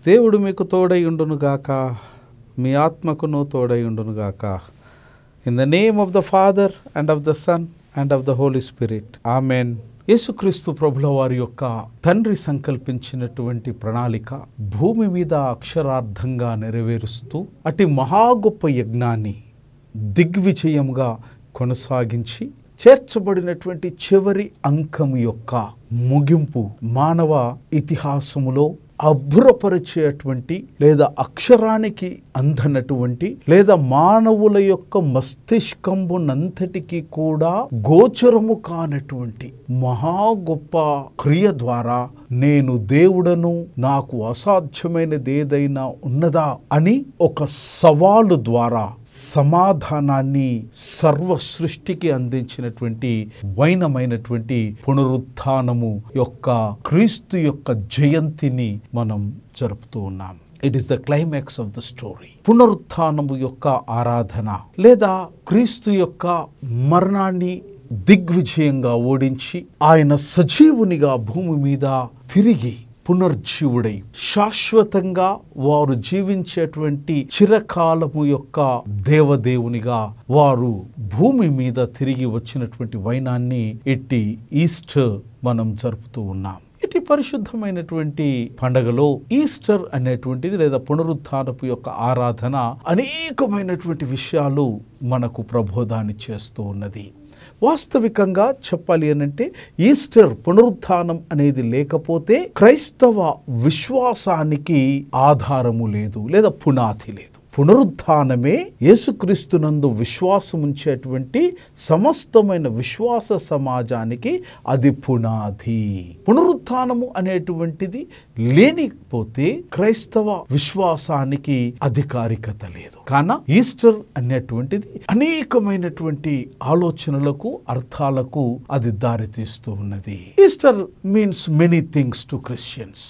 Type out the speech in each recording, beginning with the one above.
దేవుడు మీకు తోడైయుండునుగాక, మీ ఆత్మకును తోడైయుండునుగాక. In the name of the father and of the son and of the holy spirit, amen. యేసుక్రీస్తు ప్రభుల వారి యొక్క తండ్రి సంకల్పించినటువంటి ప్రణాళిక భూమి మీద అక్షరార్థంగా నెరవేరుస్తూ అటు మహా గొప్ప యజ్ఞాన్ని దిగ్విజయంగా కొనసాగించి చేర్చబడినటువంటి చివరి అంకం యొక్క ముగింపు మానవ ఇతిహాసములో అబ్బురపరిచేటువంటి లేదా అక్షరానికి అందనటువంటి లేదా మానవుల యొక్క మస్తిష్కంబునంతటికి కూడా గోచరము కానటువంటి మహా గొప్ప క్రియ ద్వారా నేను దేవుడను, నాకు అసాధ్యమైనది ఏదైనా ఉన్నదా అని ఒక సవాలు ద్వారా సమాధానాన్ని సర్వ సృష్టికి అందించినటువంటి వైనమైనటువంటి పునరుత్థానము యొక్క క్రీస్తు యొక్క జయంతిని మనం జరుపుతూ ఉన్నాం. It is the climax of the story. పునరుత్థానము యొక్క ఆరాధన లేదా క్రీస్తు యొక్క మరణాన్ని దిగ్విజయంగా ఓడించి ఆయన సజీవునిగా భూమి మీద తిరిగి పునర్జీవుడై శాశ్వతంగా వారు జీవించేటువంటి చిరకాలము యొక్క దేవదేవునిగా వారు భూమి మీద తిరిగి వచ్చినటువంటి వైనాన్ని ఇట్టి ఈస్టర్ మనం జరుపుతూ ఉన్నాం. ఇటు పరిశుద్ధమైనటువంటి పండగలో ఈస్టర్ అనేటువంటిది లేదా పునరుత్థానపు యొక్క ఆరాధన అనేకమైనటువంటి విషయాలు మనకు ప్రబోధాన్ని చేస్తూ ఉన్నది. వాస్తవికంగా చెప్పాలి అనంటే ఈస్టర్ పునరుత్థానం అనేది లేకపోతే క్రైస్తవ విశ్వాసానికి ఆధారము లేదు లేదా పునాది లేదు. పునరుత్థానమే యేసుక్రీస్తునందు విశ్వాసం ఉంచేటువంటి సమస్తమైన విశ్వాస సమాజానికి అది పునాది. పునరుత్థానము అనేటువంటిది లేనిపోతే క్రైస్తవ విశ్వాసానికి అధికారికత లేదు. కాన ఈస్టర్ అనేటువంటిది అనేకమైనటువంటి ఆలోచనలకు అర్థాలకు అది దారితీస్తూ ఉన్నది. Easter means many things to Christians.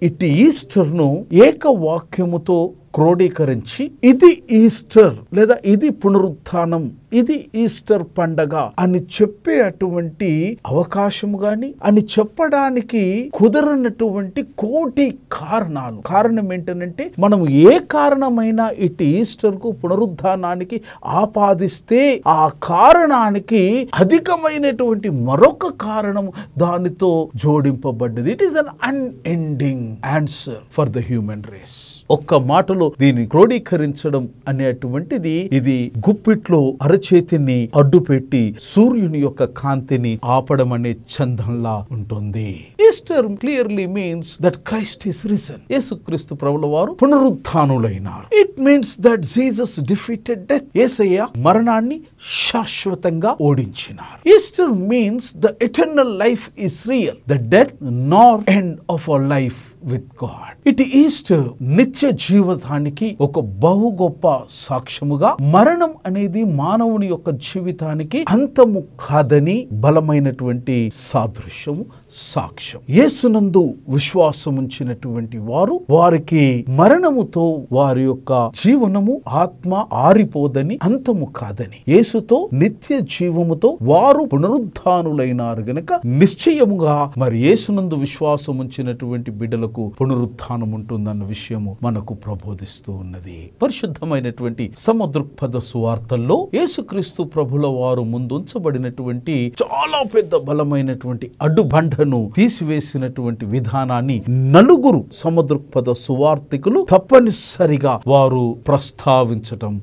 ఇటు ఈస్టర్ను ఏకవాక్యముతో క్రోడీకరించి ఇది ఈస్టర్ లేదా ఇది పునరుత్థానం, ఇది ఈస్టర్ పండగ అని చెప్పే అటువంటి అవకాశం గాని అని చెప్పడానికి కుదరనటువంటి కోటి కారణాలు. కారణం ఏంటనంటే మనం ఏ కారణమైనా ఇటు ఈస్టర్ కు పునరుత్థానానికి ఆపాదిస్తే ఆ కారణానికి అధికమైనటువంటి మరొక కారణం దానితో జోడింపబడ్డది. It is an unending answer for the human race. ఒక్క మాటలో దీన్ని క్రోడీకరించడం అనేటువంటిది ఇది గుప్పిట్లో అరచేతిని అడ్డుపెట్టి సూర్యుని యొక్క కాంతిని ఆపడం అనే చందంలా ఉంటుంది. Easter clearly means that Christ is risen. యేసుక్రీస్తు ప్రభుల వారు పునరుత్థానులైనారు. It means that Jesus defeated death. యేసయ్య మరణాన్ని శాశ్వతంగా ఓడించినారు. Easter means the eternal life is real, the death nor end of our life with God. ఇటు ఈస్టర్ నిత్య జీవితానికి ఒక బహు గొప్ప సాక్ష్యముగా, మరణం అనేది మానవుని యొక్క జీవితానికి అంతము కాదని బలమైనటువంటి సాదృశ్యము, సాక్ష్యం. యేసునందు విశ్వాసం ఉంచినటువంటి వారు వారికి మరణముతో వారి యొక్క జీవనము ఆత్మ ఆరిపోదని, అంతము కాదని, యేసుతో నిత్య జీవముతో వారు పునరుత్థానులైనారు గనుక నిశ్చయముగా మరి యేసునందు విశ్వాసం ఉంచినటువంటి బిడ్డలకు పునరుత్థానం ఉంటుందన్న విషయము మనకు ప్రబోధిస్తూ ఉన్నది. పరిశుద్ధమైనటువంటి సమదృక్పథ సువార్తల్లో యేసుక్రీస్తు ప్రభుల వారు ముందుంచబడినటువంటి చాలా పెద్ద బలమైనటువంటి అడ్డుబండను తీసివేసినటువంటి విధానాన్ని నలుగురు సమదృక్పథ సువార్తికులు తప్పనిసరిగా వారు ప్రస్తావించటం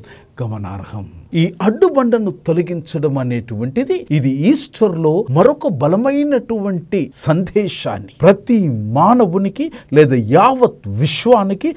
గమనార్హం. ఈ అడ్డుబండను తొలగించడం అనేటువంటిది ఇది ఈస్టర్లో మరొక బలమైనటువంటి సందేశాన్ని ప్రతి మానవునికి లేదా యావత్ విశ్వానికి,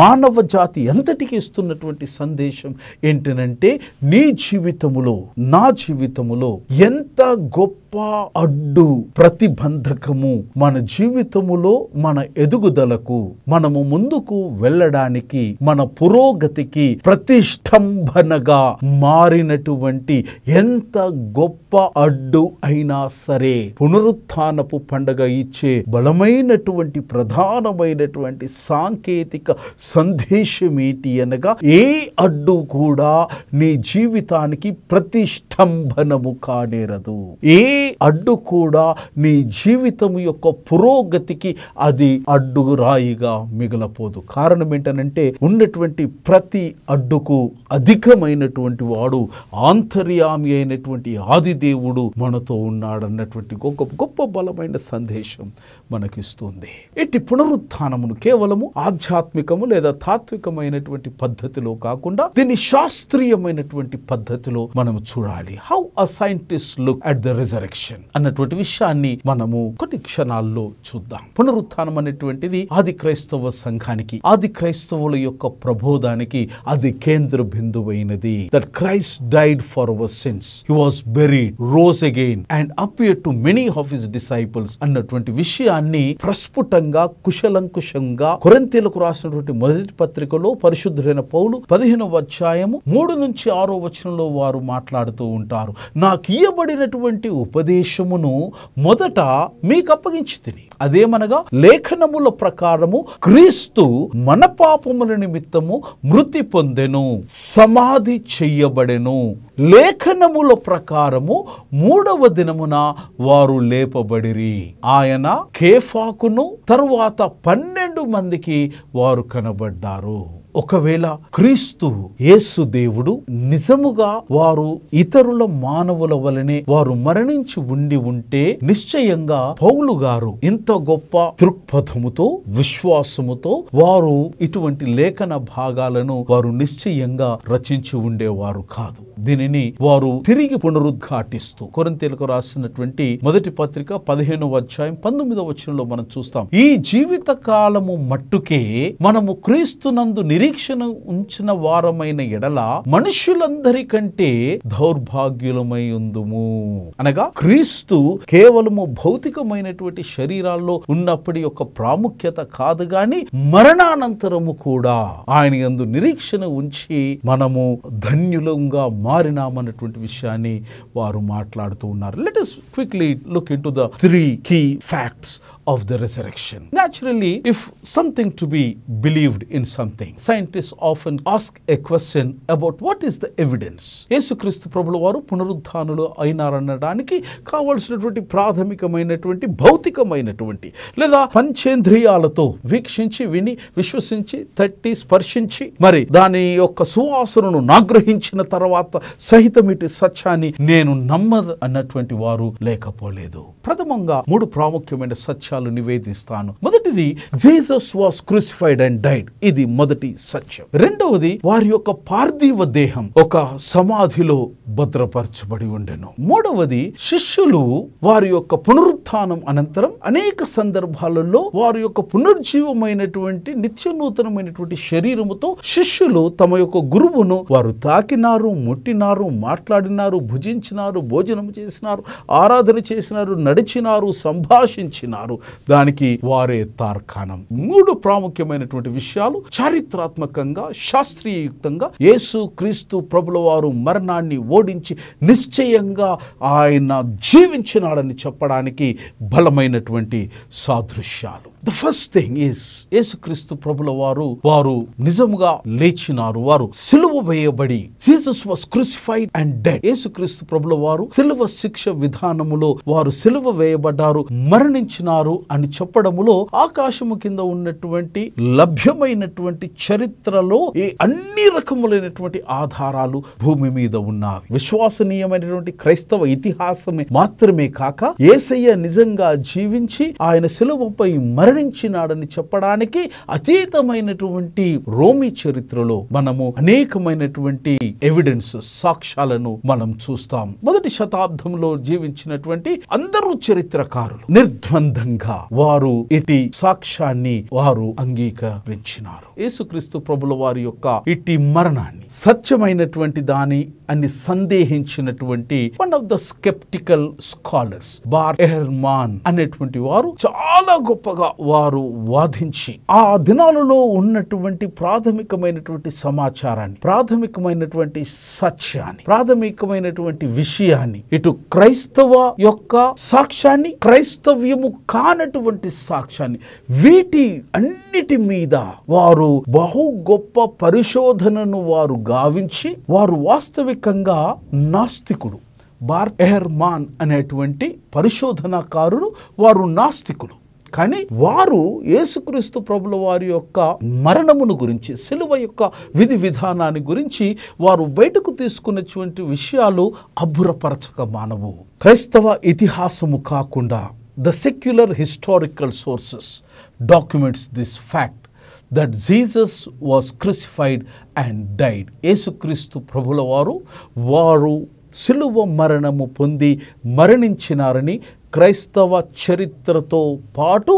మానవ జాతి ఎంతటికి ఇస్తున్నటువంటి సందేశం ఏంటనంటే, నీ జీవితములో నా జీవితములో ఎంత గొప్ప అడ్డు ప్రతిబంధకము మన జీవితములో మన ఎదుగుదలకు, మనము ముందుకు వెళ్ళడానికి, మన పురోగతికి ప్రతిష్టంభనగా మారినటువంటి ఎంత గొప్ప అడ్డు అయినా సరే పునరుత్థానపు పండగ ఇచ్చే బలమైనటువంటి ప్రధానమైనటువంటి సాంకేతిక సందేశం ఏంటి అనగా ఏ అడ్డు కూడా నీ జీవితానికి ప్రతిష్టంభనము కానేరదు. ఏ అడ్డు కూడా నీ జీవితం యొక్క పురోగతికి అది అడ్డు రాయిగా మిగలపోదు. కారణం ఏంటనంటే ఉన్నటువంటి ప్రతి అడ్డుకు అధికమైనటువంటి వాడు ఆంతర్యామి అయినటువంటి ఆదిదేవుడు మనతో ఉన్నాడన్నటువంటి గొప్ప బలమైన సందేశం మనకిస్తుంది. ఇట్టి పునరుత్థానమును కేవలము ఆధ్యాత్మికము లేదా తాత్వికమైనటువంటి పద్ధతిలో కాకుండా దీన్ని శాస్త్రీయమైనటువంటి పద్ధతిలో మనము చూడాలి. How a scientist look at the resurrection అన్నటువంటి విషయాన్ని మనము కొన్ని క్షణాల్లో చూద్దాం. పునరుత్థానం అనేటువంటిది ఆది క్రైస్తవ సంఘానికి, ఆది క్రైస్తవుల యొక్క ప్రబోధానికి అది కేంద్ర బిందువైనది. That Christ died for our sins, he was buried, rose again and appeared to many of his disciples అన్నటువంటి విషయాన్ని ప్రస్ఫుటంగా కుశలంకుశంగా కొరింథీయులకు రాసినటువంటి మొదటి పత్రికలో పరిశుద్ధుడైన పౌలు 15వ అధ్యాయము 3-6 వచనంలో వారు మాట్లాడుతూ ఉంటారు. నాకు ఇయ్యబడినటువంటి ఉపదేశమును మొదట మీకు అప్పగించితిని, అదేమనగా లేఖనముల ప్రకారము క్రీస్తు మన పాపముల నిమిత్తము మృతి పొందెను, సమాధి చెయ్యబడెను, లేఖనముల ప్రకారము 3వ దినమున వారు లేపబడిరి. ఆయన కేఫాకును తరువాత 12 మందికి వారు కనబడ్డారు. ఒకవేళ క్రీస్తు యేసు దేవుడు నిజముగా వారు ఇతరుల మానవుల వలనే వారు మరణించి ఉంటే నిశ్చయంగా పౌలు గారు ఇంత గొప్ప దృక్పథముతో విశ్వాసముతో వారు ఇటువంటి లేఖన భాగాలను వారు నిశ్చయంగా రచించి ఉండేవారు కాదు. దీనిని వారు తిరిగి పునరుద్ఘాటిస్తూ కొరింథీయులకు రాసినటువంటి మొదటి పత్రిక 15వ అధ్యాయం 19వ వచనంలో మనం చూస్తాం. ఈ జీవిత కాలము మట్టుకే మనము క్రీస్తునందు నిరీక్షణ ఉంచిన వారమైన ఎడల మనుషులందరికంటే దౌర్భాగ్యులమై ఉందుము. అనగా క్రీస్తు కేవలము భౌతికమైనటువంటి శరీరాల్లో ఉన్నప్పటి యొక్క ప్రాముఖ్యత కాదు గాని మరణానంతరము కూడా ఆయన యందు నిరీక్షణ ఉంచి మనము ధన్యులంగా మారినామన్నటువంటి విషయాన్ని వారు మాట్లాడుతూ ఉన్నారు. Let us quickly look into the 3 key facts of the resurrection. Naturally, if something to be believed in something, scientists often ask a question about what is the evidence. యేసుక్రీస్తు ప్రభుల వారు పునరుత్థానులు అయినారనడానికి కావలసినటువంటి ప్రాథమికమైనటువంటి భౌతికమైనటువంటి లేదా పంచేంద్రియాలతో వీక్షించి విని విశ్వసించి తట్టి స్పర్శించి మరి దాని యొక్క సువాసనను నాగ్రహించిన తర్వాత సహితం ఇటు సత్యాన్ని నేను నమ్మదు అన్నటువంటి వారు లేకపోలేదు. ప్రథమంగా 3 ప్రాముఖ్యమైన సత్యాలు నివేదిస్తాను. మొదటిది, Jesus was crucified and died. ఇది మొదటి సత్యం. రెండవది, వారి యొక్క పార్థివ దేహం ఒక సమాధిలో భద్రపరచబడి ఉండెను. మూడవది, శిష్యులు వారి యొక్క పునరుత్థానం అనంతరం అనేక సందర్భాలలో వారి యొక్క పునర్జీవమైనటువంటి నిత్య నూతనమైనటువంటి శరీరముతో శిష్యులు తమ యొక్క గురువును వారు తాకినారు, ముట్టినారు, మాట్లాడినారు, భుజించినారు, భోజనం చేసినారు, ఆరాధన చేసినారు, నడిచినారు, సంభాషించినారు. దానికి వారే తార్కాణం. 3 ప్రాముఖ్యమైనటువంటి విషయాలు చారిత్రాత్మకంగా శాస్త్రీయయుక్తంగా యేసు క్రీస్తు ప్రభుల వారు మరణాన్ని ఓడించి నిశ్చయంగా ఆయన జీవించినాడని చెప్పడానికి బలమైనటువంటి సాదృశ్యాలు. The first thing is యేసుక్రీస్తు ప్రభుల వారు నిజముగా లేచినారు. వారు సిలువ వేయబడి Jesus was crucified and dead. యేసుక్రీస్తు ప్రభుల వారు సిలువ శిక్ష విధానములో వారు సిలువ వేయబడ్డారు, మరణించినారు అని చెప్పడములో ఆకాశము కింద ఉన్నటువంటి లభ్యమైనటువంటి చరిత్రలో అన్ని రకములైనటువంటి ఆధారాలు భూమి మీద ఉన్నాయి. విశ్వసనీయమైనటువంటి క్రైస్తవ ఇతిహాసమే మాత్రమే కాక యేసయ్య నిజంగా జీవించి ఆయన సిలువపై మరణించినాడని చెప్పడానికి అతీతమైనటువంటి రోమి చరిత్రలో మనము అనేకమైనటువంటి ఎవిడెన్స్ సాక్ష్యాలను మనం చూస్తాం. మొదటి శతాబ్దంలో జీవించినటువంటి అందరూ చరిత్రకారులు నిర్ద్వందంగా వారు ఇటు సాక్ష్యాన్ని వారు అంగీకరించినారు. యేసుక్రీస్తు ప్రభుల వారి యొక్క ఇట్టి మరణాన్ని సత్యమైనటువంటి దాని అని సందేహించినటువంటి one of the sceptical scholars Bart Ehrman అనేటువంటి వారు చాలా గొప్పగా వారు వాదించి ఆ దినాలలో ఉన్నటువంటి ప్రాథమికమైనటువంటి సమాచారాన్ని, ప్రాథమికమైనటువంటి సత్యాన్ని, ప్రాథమికమైనటువంటి విషయాన్ని, ఇటు క్రైస్తవ యొక్క సాక్ష్యాన్ని, క్రైస్తవ్యము కానటువంటి సాక్ష్యాన్ని, వీటి అన్నిటి మీద వారు బహు గొప్ప పరిశోధనను వారు గావించి, వారు వాస్తవికంగా నాస్తికుడు. బార్ట్ ఎహర్మాన్ అనేటువంటి పరిశోధనాకారుడు, వారు నాస్తికులు. కానీ వారు యేసుక్రీస్తు ప్రభుల వారి యొక్క మరణమును గురించి, సిలువ యొక్క విధి విధానాన్ని గురించి వారు బయటకు తీసుకున్నటువంటి విషయాలు అబ్బురపరచక మానవు. క్రైస్తవ ఇతిహాసము కాకుండా the secular historical sources documents this fact that Jesus was crucified and died. యేసుక్రీస్తు ప్రభుల వారు సిలువ మరణము పొంది మరణించినారని క్రైస్తవ చరిత్రతో పాటు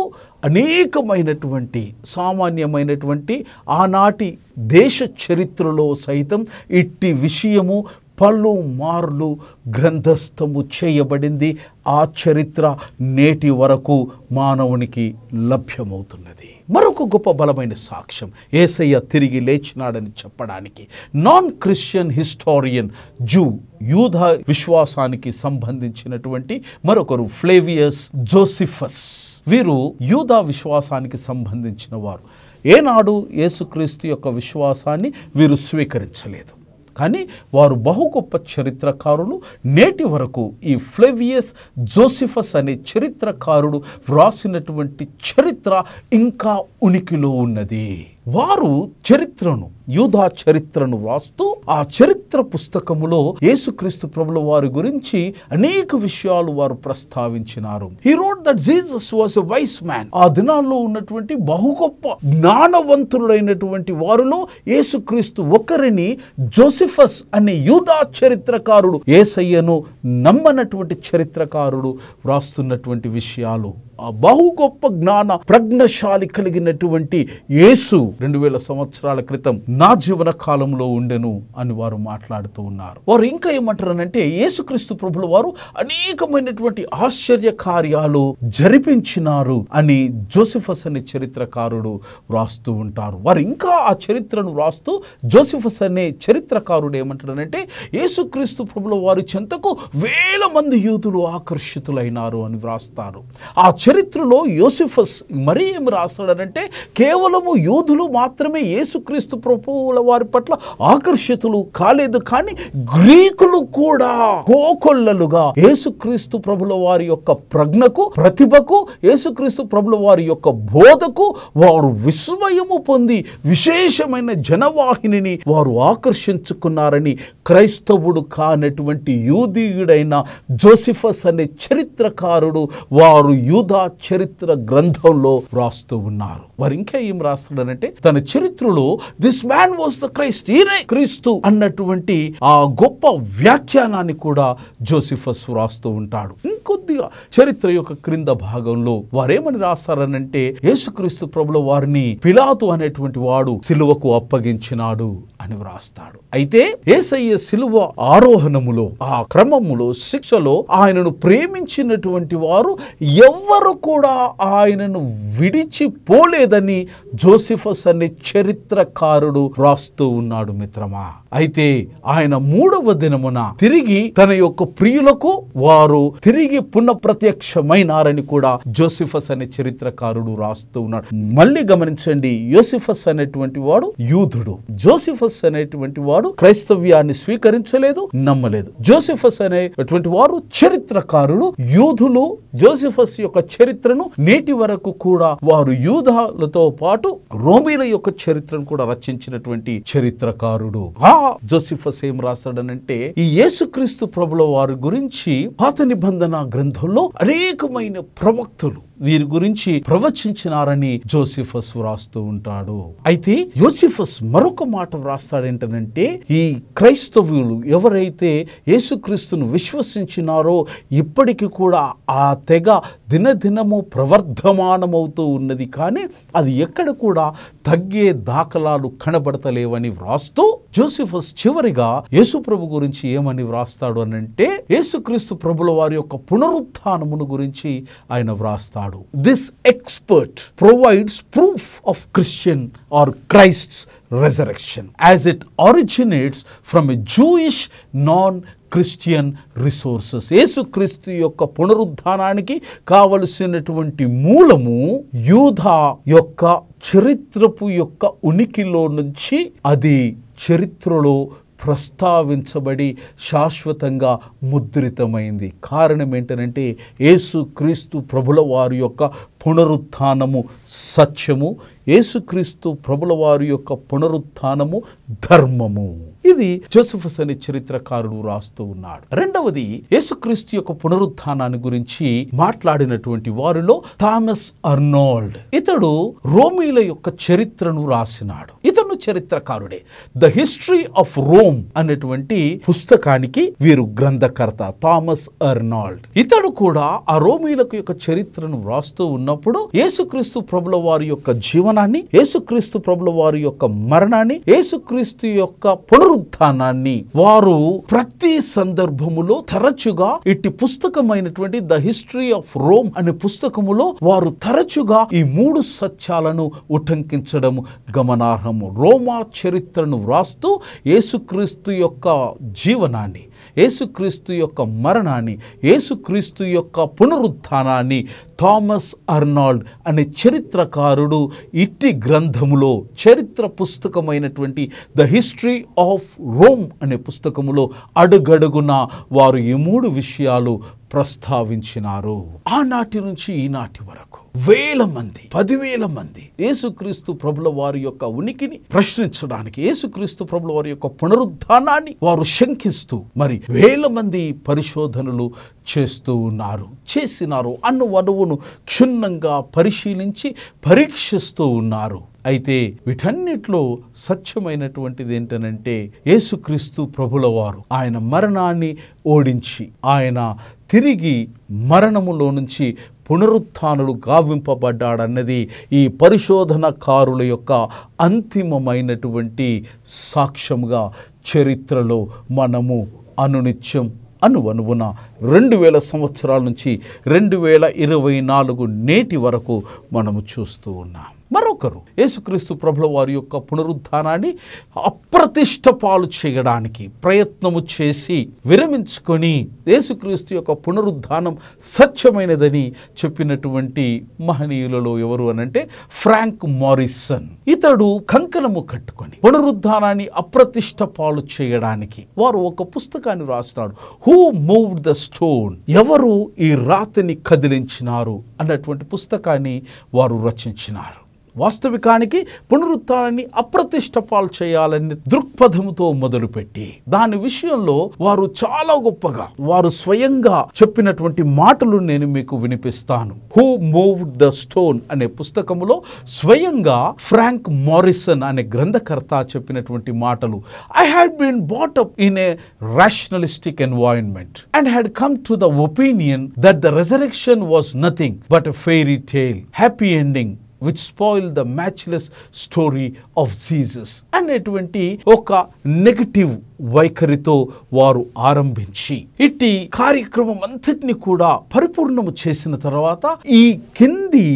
అనేకమైనటువంటి సామాన్యమైనటువంటి ఆనాటి దేశ చరిత్రలో సైతం ఇట్టి విషయము పలుమార్లు గ్రంథస్థము చేయబడింది. ఆ చరిత్ర నేటి వరకు మానవునికి లభ్యమవుతున్నది. మరొక గొప్ప బలమైన సాక్ష్యం యేసయ్య తిరిగి లేచినాడని చెప్పడానికి నాన్ క్రిస్టియన్ హిస్టారియన్ యూదా విశ్వాసానికి సంబంధించినటువంటి మరొకరు ఫ్లేవియస్ జోసిఫస్. వీరు యూదా విశ్వాసానికి సంబంధించిన వారు. ఏనాడు యేసుక్రీస్తు యొక్క విశ్వాసాన్ని వీరు స్వీకరించలేదు. కానీ వారు బహు గొప్ప చరిత్రకారులు. నేటి వరకు ఈ ఫ్లేవియస్ జోసిఫస్ అనే చరిత్రకారుడు వ్రాసినటువంటి చరిత్ర ఇంకా ఉనికిలో ఉన్నది. వారు చరిత్రను, యూదా చరిత్రను వ్రాస్తూ ఆ చరిత్ర పుస్తకములో యేసుక్రీస్తు ప్రభుల వారి గురించి అనేక విషయాలు వారు ప్రస్తావించినారు. He wrote that Jesus was a wise man. ఆ దినాల్లో ఉన్నటువంటి బహు గొప్ప జ్ఞానవంతుడైనటువంటి వారిలో యేసుక్రీస్తు ఒకరిని జోసిఫస్ అనే యూదా చరిత్రకారుడు, యేసయ్యను నమ్మనటువంటి చరిత్రకారుడు వ్రాస్తున్నటువంటి విషయాలు. ఆ బహు గొప్ప జ్ఞాన ప్రజ్ఞశాలి కలిగినటువంటి యేసు 2000 సంవత్సరాల క్రితం నా జీవన కాలంలో ఉండెను అని వారు మాట్లాడుతూ ఉన్నారు. వారు ఇంకా ఏమంటారనంటే యేసుక్రీస్తు ప్రభుల వారు అనేకమైనటువంటి ఆశ్చర్య కార్యాలు జరిపించినారు అని జోసిఫస్ అనే చరిత్రకారుడు వ్రాస్తూ ఉంటారు. వారు ఇంకా ఆ చరిత్రను వ్రాస్తూ జోసిఫస్ అనే చరిత్రకారుడు ఏమంటారనంటే యేసుక్రీస్తు ప్రభుల వారి చెంతకు 1000 మంది యూదులు ఆకర్షితులైనారు అని వ్రాస్తారు. ఆ చరిత్రలో యోసిఫస్ మరి ఏమి రాస్తాడనంటే కేవలము యూదులు మాత్రమే యేసుక్రీస్తు ప్రభువుల వారి పట్ల ఆకర్షితులు కాలేదు, కానీ గ్రీకులు కూడా కోకొల్లలుగా యేసుక్రీస్తు ప్రభుల వారి యొక్క ప్రజ్ఞకు, ప్రతిభకు, యేసుక్రీస్తు ప్రభుల వారి యొక్క బోధకు వారు విస్మయము పొంది విశేషమైన జనవాహినిని వారు ఆకర్షించుకున్నారని క్రైస్తవుడు కానటువంటి యూదీయుడైన జోసిఫస్ అనే చరిత్రకారుడు వారు యూదా చరిత్ర గ్రంథంలో రాస్తూ ఉన్నారు. వారు ఇంకా ఏం రాస్తాడనంటే తన చరిత్రలో this man was the Christ, ఈయనే క్రీస్తు అన్నటువంటి ఆ గొప్ప వ్యాఖ్యానాన్ని కూడా జోసిఫస్ రాస్తూ ఉంటాడు. ఇంకొద్దిగా చరిత్ర యొక్క క్రింద భాగంలో వారేమని రాస్తారనంటే యేసుక్రీస్తు ప్రభుల వారిని పిలాతు అనేటువంటి వాడు సిలువకు అప్పగించినాడు అని వ్రాస్తాడు. అయితే యేసయ్య సిలువ ఆరోహణములో, ఆ క్రమములో, శిక్షలో ఆయనను ప్రేమించినటువంటి వారు ఎవ్వరు కూడా ఆయనను విడిచిపోలేదని జోసిఫస్ అనే చరిత్రకారుడు రాస్తూ ఉన్నాడు మిత్రమా. అయితే ఆయన 3వ దినమున తిరిగి తన యొక్క ప్రియులకు వారు తిరిగి పునఃప్రత్యక్షమైనారని కూడా జోసిఫస్ అనే చరిత్రకారుడు రాస్తూ ఉన్నాడు. మళ్ళీ గమనించండి, యోసిఫస్ అనేటువంటి వాడు యూదుడు, జోసిఫస్ అనేటువంటి వాడు క్రైస్తవ్యాన్ని స్వీకరించలేదు, నమ్మలేదు. జోసిఫస్ అనేటువంటి వారు చరిత్రకారుడు. యూదులు జోసిఫస్ యొక్క చరిత్రను నేటి వరకు కూడా వారు యూదాలతో పాటు రోమీల యొక్క చరిత్రను కూడా రచించినటువంటి చరిత్రకారుడు. ఆ జోసిఫస్ ఏం రాస్తాడనంటే ఈ యేసుక్రీస్తు ప్రభుల వారి గురించి పాత నిబంధన గ్రంథంలో అనేకమైన ప్రవక్తలు వీరి గురించి ప్రవచించినారని జోసిఫస్ వ్రాస్తూ ఉంటాడు. అయితే యోసిఫస్ మరొక మాట వ్రాస్తాడేంటనంటే ఈ క్రైస్తవులు ఎవరైతే యేసుక్రీస్తును విశ్వసించినారో ఇప్పటికీ కూడా ఆ తెగ దినదినము ప్రవర్ధమానమవుతూ ఉన్నది, కానీ అది ఎక్కడ కూడా తగ్గే దాఖలాలు కనబడతలేవని వ్రాస్తూ జోసిఫస్ చివరిగా యేసుప్రభు గురించి ఏమని వ్రాస్తాడు అనంటే, యేసుక్రీస్తు ప్రభుల వారి యొక్క పునరుత్థానమును గురించి ఆయన వ్రాస్తాడు. This expert provides proof of Christian or Christ's resurrection as it originates from a Jewish non-Christian resources. యేసుక్రీస్తు యొక్క పునరుద్ధానానికి కావలసినటువంటి మూలము యూదా యొక్క చరిత్రపు యొక్క ఉనికిలో నుంచి అది చరిత్రలో ప్రస్తావించబడి శాశ్వతంగా ముద్రితమైంది. కారణం ఏంటనంటే యేసుక్రీస్తు ప్రభుల వారి యొక్క పునరుత్థానము సత్యము, యేసుక్రీస్తు ప్రభుల వారి యొక్క పునరుత్థానము ధర్మము. ఇది జోసిఫస్ అనే చరిత్రకారుడు రాస్తూ ఉన్నాడు. రెండవది, యేసుక్రీస్తు యొక్క పునరుత్థానాన్ని గురించి మాట్లాడినటువంటి వారిలో థామస్ అర్నాల్డ్. ఇతడు రోమీల యొక్క చరిత్రను రాసినాడు. ఇతను చరిత్రకారుడే. ద హిస్టరీ ఆఫ్ రోమ్ అనేటువంటి పుస్తకానికి వీరు గ్రంథకర్త థామస్ అర్నాల్డ్. ఇతడు కూడా ఆ రోమీలకు యొక్క చరిత్రను రాస్తూ ఉన్నప్పుడు యేసుక్రీస్తు ప్రభుల వారి యొక్క జీవనాన్ని, యేసుక్రీస్తు ప్రభుల వారి యొక్క మరణాన్ని, యేసుక్రీస్తు యొక్క పునరుత్థానాన్ని వారు ప్రతి సందర్భములో తరచుగా ఇట్టి పుస్తకమైనటువంటి ద హిస్టరీ ఆఫ్ రోమ్ అనే పుస్తకములో వారు తరచుగా ఈ మూడు సత్యాలను ఉటంకించడం గమనార్హము. రోమా చరిత్రను వ్రాస్తూ యేసుక్రీస్తు యొక్క జీవనాన్ని, యేసుక్రీస్తు యొక్క మరణాన్ని, యేసుక్రీస్తు యొక్క పునరుత్థానాన్ని థామస్ అర్నాల్డ్ అనే చరిత్రకారుడు ఇట్టి గ్రంథములో, చరిత్ర పుస్తకమైనటువంటి ద హిస్టరీ ఆఫ్ రోమ్ అనే పుస్తకములో అడుగడుగున వారు ఈ మూడు విషయాలు ప్రస్తావించినారు. ఆనాటి నుంచి ఈనాటి వరకు వేల మంది, 10,000 మంది యేసుక్రీస్తు ప్రభుల వారి యొక్క ఉనికిని ప్రశ్నించడానికి, యేసుక్రీస్తు ప్రభుల వారి యొక్క పునరుత్థానాన్ని వారు శంకిస్తూ మరి వేల మంది పరిశోధనలు చేసినారు. అణువణువును క్షుణ్ణంగా పరిశీలించి పరీక్షిస్తూ ఉన్నారు. అయితే వీటన్నిటిలో సత్యమైనటువంటిది ఏంటనంటే యేసుక్రీస్తు ప్రభుల వారు ఆయన మరణాన్ని ఓడించి ఆయన తిరిగి మరణములో నుంచి పునరుత్థానుడు గావింపబడ్డాడన్నది ఈ పరిశోధనకారుల యొక్క అంతిమమైనటువంటి సాక్ష్యముగా చరిత్రలో మనము అనునిత్యం అనువనువున 2000 సంవత్సరాల నుంచి 2024 నేటి వరకు మనము చూస్తూ ఉన్నాం. మరొకరు యేసుక్రీస్తు ప్రభుల వారి యొక్క పునరుత్థానాన్ని అప్రతిష్ట పాలు చేయడానికి ప్రయత్నము చేసి విరమించుకొని యేసుక్రీస్తు యొక్క పునరుత్థానం సత్యమైనదని చెప్పినటువంటి మహనీయులలో ఎవరు అనంటే ఫ్రాంక్ మారిసన్. ఇతడు కంకణము కట్టుకొని పునరుత్థానాన్ని అప్రతిష్ట పాలు చేయడానికి వారు ఒక పుస్తకాన్ని రాసినాడు. హూ మూవ్డ్ ద స్టోన్, ఎవరు ఈ రాతిని కదిలించినారు అన్నటువంటి పుస్తకాన్ని వారు రచించినారు. వాస్తవికానికి పునరుత్థానాన్ని అప్రతిష్ట పాలు చేయాలనే దృక్పథముతో మొదలుపెట్టి దాని విషయంలో వారు చాలా గొప్పగా వారు స్వయంగా చెప్పినటువంటి మాటలు నేను మీకు వినిపిస్తాను. హూ మూవ్డ్ ద స్టోన్ అనే పుస్తకములో స్వయంగా ఫ్రాంక్ మారిసన్ అనే గ్రంథకర్త చెప్పినటువంటి మాటలు. I had been brought up in a rationalistic environment and had come to the opinion that the resurrection was nothing but a fairy tale, happy ending which spoiled the matchless story of Jesus అనేటువంటి ఒక negative వైఖరితో వారు ఆరంభించి ఇట్టి కార్యక్రమం అంతటిని కూడా పరిపూర్ణము చేసిన తర్వాత ఈ కింది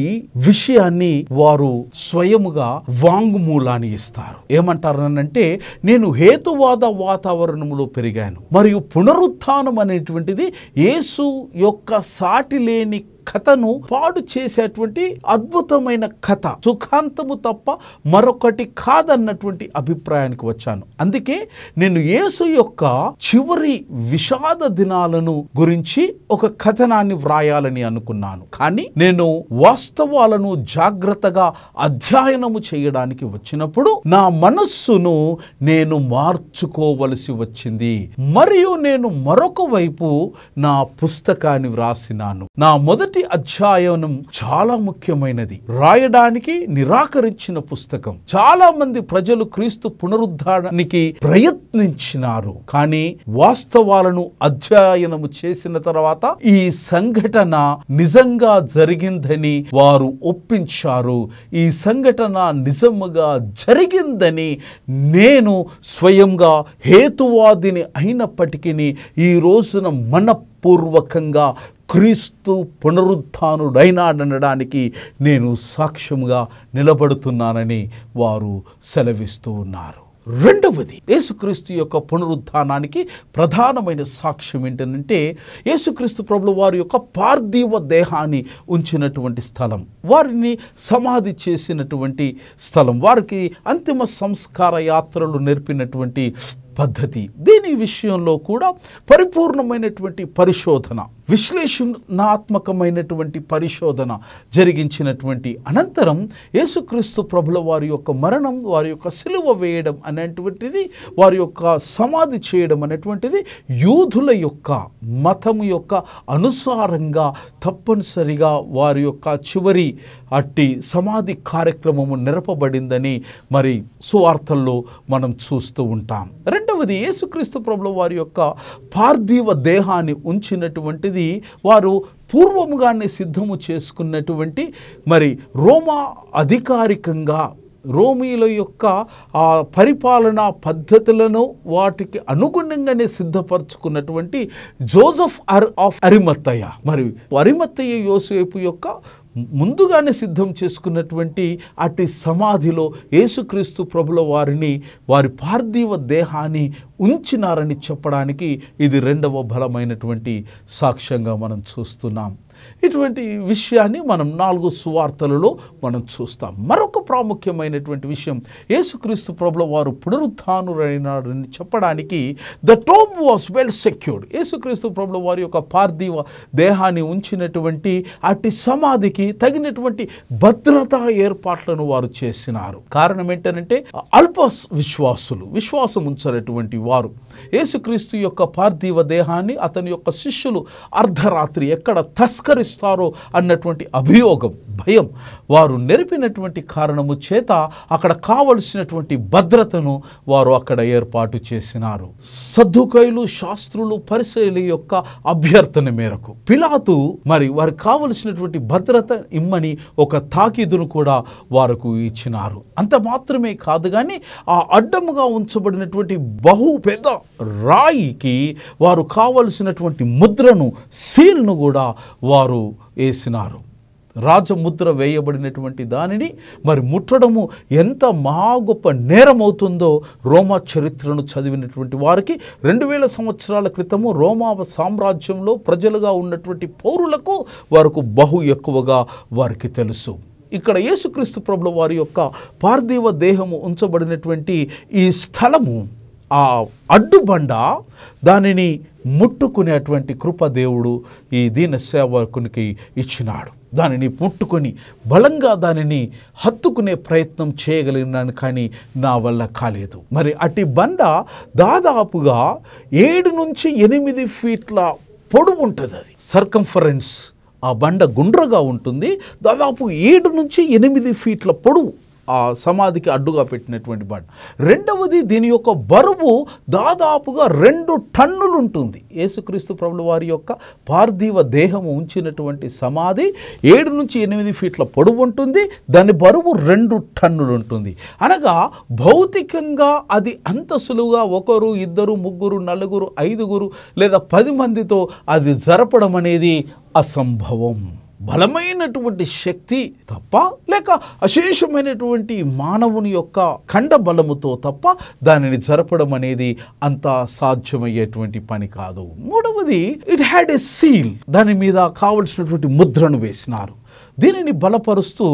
విషయాన్ని వారు స్వయముగా వాంగ్మూలాన్ని ఇస్తారు. ఏమంటారనంటే, నేను హేతువాద వాతావరణంలో పెరిగాను మరియు పునరుత్థానం అనేటువంటిది యేసు యొక్క సాటి లేని కథను పాడు చేసేటువంటి అద్భుతమైన కథ, సుఖాంతము తప్ప మరొకటి కాదన్నటువంటి అభిప్రాయానికి వచ్చాను. అందుకే నేను యేసు యొక్క చివరి విషాద దినాలను గురించి ఒక కథనాన్ని వ్రాయాలని అనుకున్నాను. కానీ నేను వాస్తవాలను జాగ్రత్తగా అధ్యయనము చేయడానికి వచ్చినప్పుడు నా మనస్సును నేను మార్చుకోవలసి వచ్చింది. మరియు నేను మరొక వైపు నా పుస్తకాన్ని వ్రాసినాను. నా మొదటి అధ్యాయం చాలా ముఖ్యమైనది. రాయడానికి నిరాకరించిన పుస్తకం. చాలా మంది ప్రజలు క్రీస్తు పునరుద్ధానానికి ప్రయత్నించి ఇచ్చినారు. కానీ వాస్తవాలను అధ్యయనము చేసిన తర్వాత ఈ సంఘటన నిజంగా జరిగిందని వారు ఒప్పించారు. ఈ సంఘటన నిజముగా జరిగిందని నేను స్వయంగా హేతువాదిని అయినప్పటికీ ఈ రోజున మనపూర్వకంగా క్రీస్తు పునరుత్థానుడైనాడనడానికి నేను సాక్ష్యముగా నిలబడుతున్నానని వారు సెలవిస్తూ ఉన్నారు. రెండవది, యేసుక్రీస్తు యొక్క పునరుత్థానానికి ప్రధానమైన సాక్ష్యం ఏంటంటే యేసుక్రీస్తు ప్రభువు వారి యొక్క పార్థివ దేహాన్ని ఉంచినటువంటి స్థలం, వారిని సమాధి చేసినటువంటి స్థలం, వారికి అంతిమ సంస్కార యాత్రలు నేర్పినటువంటి పద్ధతి. దీని విషయంలో కూడా పరిపూర్ణమైనటువంటి పరిశోధన, విశ్లేషణాత్మకమైనటువంటి పరిశోధన జరిగించినటువంటి అనంతరం యేసుక్రీస్తు ప్రభుల వారి యొక్క మరణం, వారి యొక్క సిలువ వేయడం అనేటువంటిది, వారి యొక్క సమాధి చేయడం అనేటువంటిది యూదుల యొక్క మతము యొక్క అనుసారంగా తప్పనిసరిగా వారి యొక్క చివరి అట్టి సమాధి కార్యక్రమము నెరపబడిందని మరి సువార్తల్లో మనం చూస్తూ ఉంటాం. రెండవది, యేసుక్రీస్తు ప్రభుల వారి యొక్క పార్థివ దేహాన్ని ఉంచినటువంటిది వారు పూర్వముగానే సిద్ధము చేసుకున్నటువంటి మరి రోమా అధికారికంగా రోమీల యొక్క ఆ పరిపాలనా పద్ధతులను వాటికి అనుగుణంగానే సిద్ధపరచుకున్నటువంటి జోసెఫ్ ఆఫ్ అరిమత్తయ, మరి అరిమత్తయ యోసేపు యొక్క ముందుగానే సిద్ధం చేసుకున్నటువంటి అట్టి సమాధిలో యేసుక్రీస్తు ప్రభుల వారిని, వారి పార్థివ దేహాన్ని ఉంచినారని చెప్పడానికి ఇది రెండవ బలమైనటువంటి సాక్ష్యంగా మనం చూస్తున్నాం. ఇటువంటి విషయాన్ని మనం 4 సువార్తలలో మనం చూస్తాం. మరొక ప్రాముఖ్యమైనటువంటి విషయం, యేసుక్రీస్తు ప్రభుల వారు పునరుత్థానుడైనాడని చెప్పడానికి the tome was well secured. యేసుక్రీస్తు ప్రభుల వారి యొక్క పార్థివ దేహాన్ని ఉంచినటువంటి అట్టి సమాధికి తగినటువంటి భద్రతా ఏర్పాట్లను వారు చేసినారు. కారణం ఏంటంటే అల్ప విశ్వాసం ఉంచినటువంటి వారు యేసుక్రీస్తు యొక్క పార్థివ దేహాన్ని అతని యొక్క శిష్యులు అర్ధరాత్రి ఎక్కడ తస్కరిస్తారో అన్నటువంటి అభియోగం, భయం వారు నెరిపినటువంటి కారణము చేత అక్కడ కావలసినటువంటి భద్రతను వారు అక్కడ ఏర్పాటు చేసినారు. సద్దుకైలు, శాస్త్రులు, పరిసయ్యుల యొక్క అభ్యర్థన మేరకు పిలాతు మరి వారికి కావలసినటువంటి భద్రత ఇమ్మని ఒక తాకీదును కూడా వారికి ఇచ్చినారు. అంత మాత్రమే కాదు కానీ ఆ అడ్డముగా ఉంచబడినటువంటి బహు పెద్ద రాయికి వారు కావలసినటువంటి ముద్రను, సీల్ను కూడా వారు వేసినారు. రాజముద్ర వేయబడినటువంటి దానిని మరి ముట్టడము ఎంత మహా గొప్ప నేరం అవుతుందో రోమా చరిత్రను చదివినటువంటి వారికి 2000 సంవత్సరాల క్రితము రోమా సామ్రాజ్యంలో ప్రజలుగా ఉన్నటువంటి పౌరులకు వారికి బహు ఎక్కువగా వారికి తెలుసు. ఇక్కడ యేసుక్రీస్తు ప్రభుల వారి యొక్క పార్థివ దేహము ఉంచబడినటువంటి ఈ స్థలము, ఆ అడ్డుబండ, దానిని ముట్టుకునేటువంటి కృపదేవుడు ఈ దీన సేవకునికి ఇచ్చినాడు. దానిని ముట్టుకొని బలంగా దానిని హత్తుకునే ప్రయత్నం చేయగలిగినాను, కానీ నా వల్ల కాలేదు. మరి అట్టి బండ దాదాపుగా 7 నుంచి 8 ఫీట్ల పొడవు ఉంటుంది. అది సర్కంఫరెన్స్, ఆ బండ గుండ్రగా ఉంటుంది. దాదాపు 7 నుంచి 8 ఫీట్ల పొడవు ఆ సమాధికి అడ్డుగా పెట్టినటువంటి బండ. రెండవది, దీని యొక్క బరువు దాదాపుగా 2 టన్నులు ఉంటుంది. యేసుక్రీస్తు ప్రభుల వారి యొక్క పార్థివ దేహము ఉంచినటువంటి సమాధి 7 నుంచి 8 ఫీట్ల పొడవు ఉంటుంది. దాని బరువు 2 టన్నులు ఉంటుంది. అనగా భౌతికంగా అది అంత సులువుగా 1, 2, 3, 4, 5 లేదా 10 మందితో అది జరపడం అనేది అసంభవం. బలమైనటువంటి శక్తి తప్ప, లేక అశేషమైనటువంటి మానవుని యొక్క ఖండ బలముతో తప్ప దానిని జరపడం అనేది అంత సాధ్యమయ్యేటువంటి పని కాదు. మూడవది, ఇట్ హ్యాడ్ ఎ సీల్, దాని మీద కావలసినటువంటి ముద్రను వేసినారు. దీనిని బలపరుస్తూ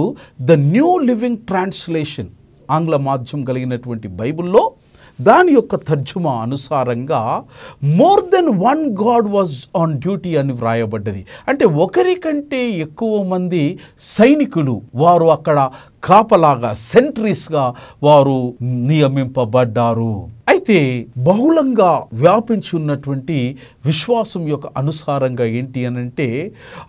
ద న్యూ లివింగ్ ట్రాన్స్లేషన్, ఆంగ్ల మాధ్యం కలిగినటువంటి బైబిల్లో దాని యొక్క తర్జుమా అనుసారంగా more than 1 God was on duty అని వ్రాయబడ్డది. అంటే ఒకరికంటే ఎక్కువ మంది సైనికులు వారు అక్కడ కాపలాగా, సెంట్రీస్గా వారు నియమింపబడ్డారు. అయితే బహుళంగా వ్యాపించి ఉన్నటువంటి విశ్వాసం యొక్క అనుసారంగా ఏంటి అనంటే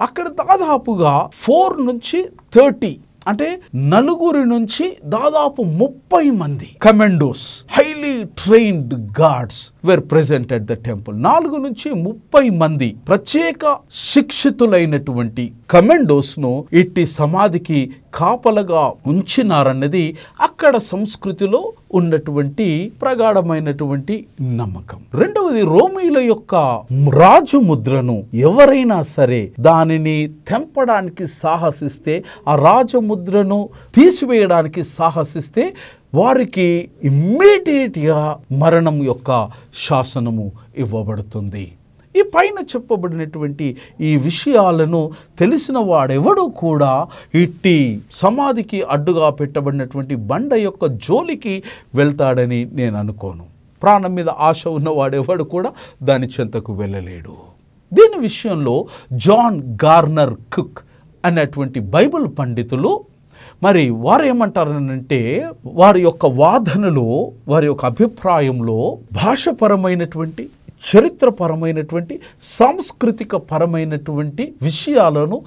అక్కడ దాదాపుగా 4 నుంచి 30 అంటే 4 నుంచి దాదాపు 30 మంది commandos, highly trained guards were present at the temple. 4 నుంచి 30 మంది ప్రత్యేక శిక్షితులైనటువంటి కమాండోస్ ను ఇట్టి సమాధికి కాపలగా ఉంచినారన్నది అక్కడ సంస్కృతిలో ఉన్నటువంటి ప్రగాఢమైనటువంటి నమ్మకం. రెండవది, రోమీల యొక్క రాజముద్రను ఎవరైనా సరే దానిని తెంపడానికి సాహసిస్తే, ఆ రాజముద్రను తీసివేయడానికి సాహసిస్తే వారికి ఇమ్మీడియట్గా మరణం యొక్క శాసనము ఇవ్వబడుతుంది. ఈ పైన చెప్పబడినటువంటి ఈ విషయాలను తెలిసిన వాడెవడు కూడా ఇట్టి సమాధికి అడ్డుగా పెట్టబడినటువంటి బండ యొక్క జోలికి వెళ్తాడని నేను అనుకోను. ప్రాణం మీద ఆశ ఉన్నవాడెవడు కూడా దాని చెంతకు వెళ్ళలేడు. దీని విషయంలో జాన్ గార్నర్ కుక్ అనేటువంటి బైబిల్ పండితులు మరి వారు ఏమంటారనంటే, వారి యొక్క వాదనలో, వారి యొక్క అభిప్రాయంలో భాషపరమైనటువంటి, చరిత్రపరమైనటువంటి, సాంస్కృతిక పరమైనటువంటి విషయాలను